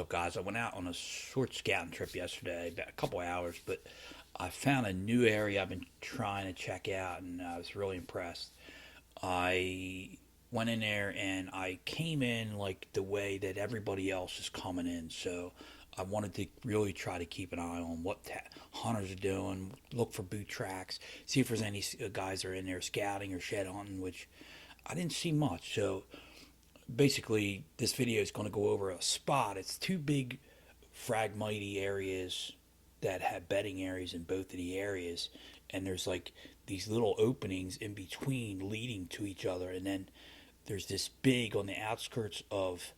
up, guys? I went out on a short scouting trip yesterday, about a couple hours, but I found a new area I've been trying to check out, and I was really impressed. I went in there and I came in like the way that everybody else is coming in, so I wanted to really try to keep an eye on what hunters are doing, look for boot tracks, see if there's any guys that are in there scouting or shed hunting, which I didn't see much. So basically this video is going to go over a spot. It's two big fragmity areas that have bedding areas in both of the areas, and there's like these little openings in between leading to each other, and then there's this big on the outskirts of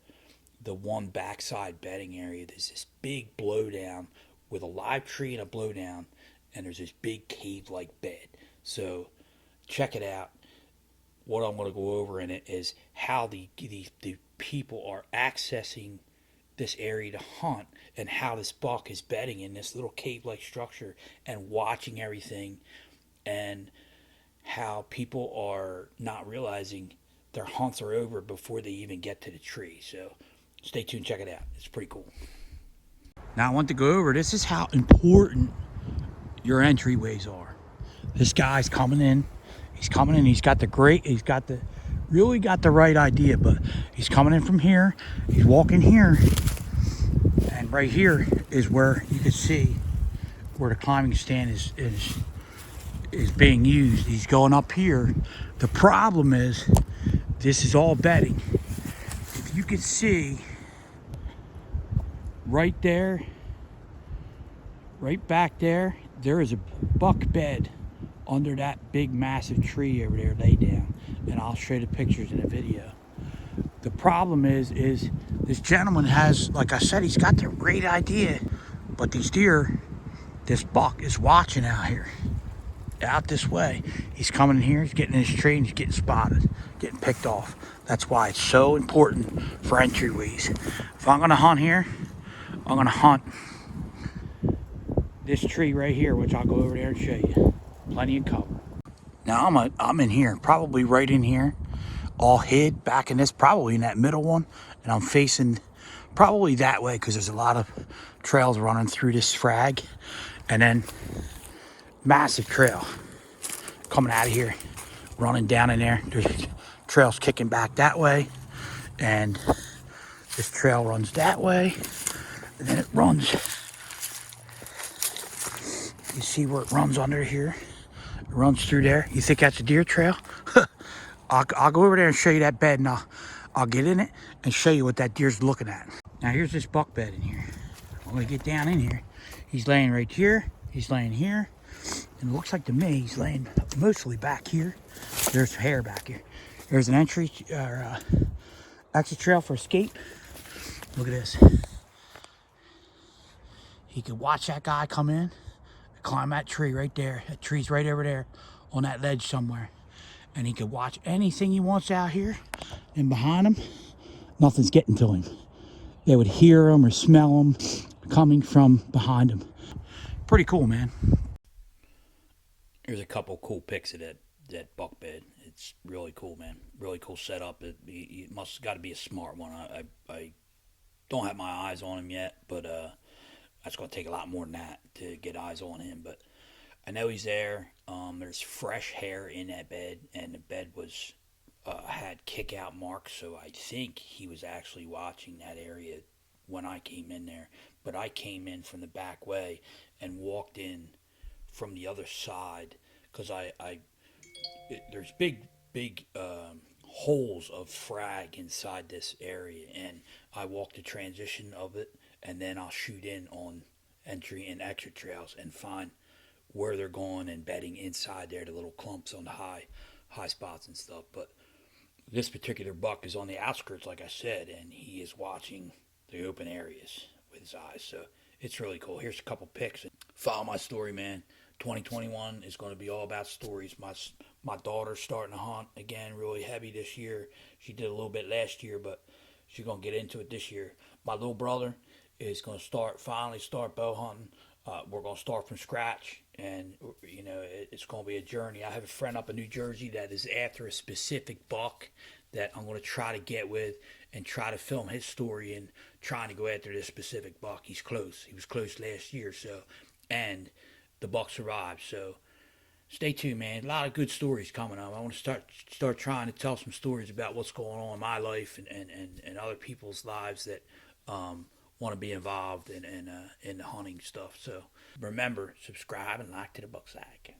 the one backside bedding area. There's this big blowdown with a live tree and a blowdown, and there's this big cave like bed. So check it out. What I'm going to go over in it is how the people are accessing this area to hunt, and how this buck is bedding in this little cave-like structure and watching everything, and how people are not realizing their hunts are over before they even get to the tree. So stay tuned, check it out. It's pretty cool. Now I want to go over, this is how important your entryways are. This guy's coming in. He's coming in. He's got the really got the right idea, but he's coming in from here. He's walking here, and right here is where you can see where the climbing stand is being used. He's going up here. The problem is this is all bedding. If you can see right there, right back there, there is a buck bed under that big massive tree over there laid down, and I'll show you the pictures in the video. The problem is this gentleman has, like I said, he's got the great idea, but these deer, this buck is watching out here, out this way. He's coming in here, he's getting in his tree, and he's getting spotted, getting picked off. That's why it's so important for entryways. If I'm gonna hunt here, I'm gonna hunt this tree right here, which I'll go over there and show you. Plenty of cover. Now I'm in here, probably right in here, all hid back in this, probably in that middle one, and I'm facing probably that way because there's a lot of trails running through this frag, and then massive trail coming out of here, running down in there. There's trails kicking back that way, and this trail runs that way, and then it runs. You see where it runs under here? It runs through there. You think that's a deer trail? I'll go over there and show you that bed, and I'll get in it and show you what that deer's looking at. Now here's this buck bed in here. I'm gonna get down in here. He's laying right here. He's laying here. And it looks like to me he's laying mostly back here. There's hair back here. There's an entry or exit trail for escape. Look at this. He could watch that guy come in, climb that tree right there. That tree's right over there on that ledge somewhere. And he could watch anything he wants out here. And behind him, nothing's getting to him. They would hear him or smell him coming from behind him. Pretty cool, man. There's a couple cool pics of that buck bed. It's really cool, man. Really cool setup. It must got to be a smart one. I don't have my eyes on him yet, but that's going to take a lot more than that to get eyes on him. But I know he's there. There's fresh hair in that bed, and the bed was had kick out marks, so I think he was actually watching that area when I came in there. But I came in from the back way and walked in from the other side, because there's big holes of frag inside this area, and I walk the transition of it, and then I'll shoot in on entry and exit trails and find where they're going and bedding inside there, the little clumps on the high spots and stuff. But this particular buck is on the outskirts, like I said, and he is watching the open areas with his eyes. So it's really cool. Here's a couple pics. Follow my story, man. 2021 is going to be all about stories. My daughter's starting to hunt again really heavy this year. She did a little bit last year, but she's going to get into it this year. My little brother is going to finally start bow hunting. We're going to start from scratch, and it's going to be a journey. I have a friend up in New Jersey that is after a specific buck that I'm going to try to get with and try to film his story and trying to go after this specific buck. He's close. He was close last year, so, and the buck survived. So stay tuned, man. A lot of good stories coming up. I want to start trying to tell some stories about what's going on in my life and other people's lives that want to be involved in the hunting stuff. So remember, subscribe and like to the Buck Sack.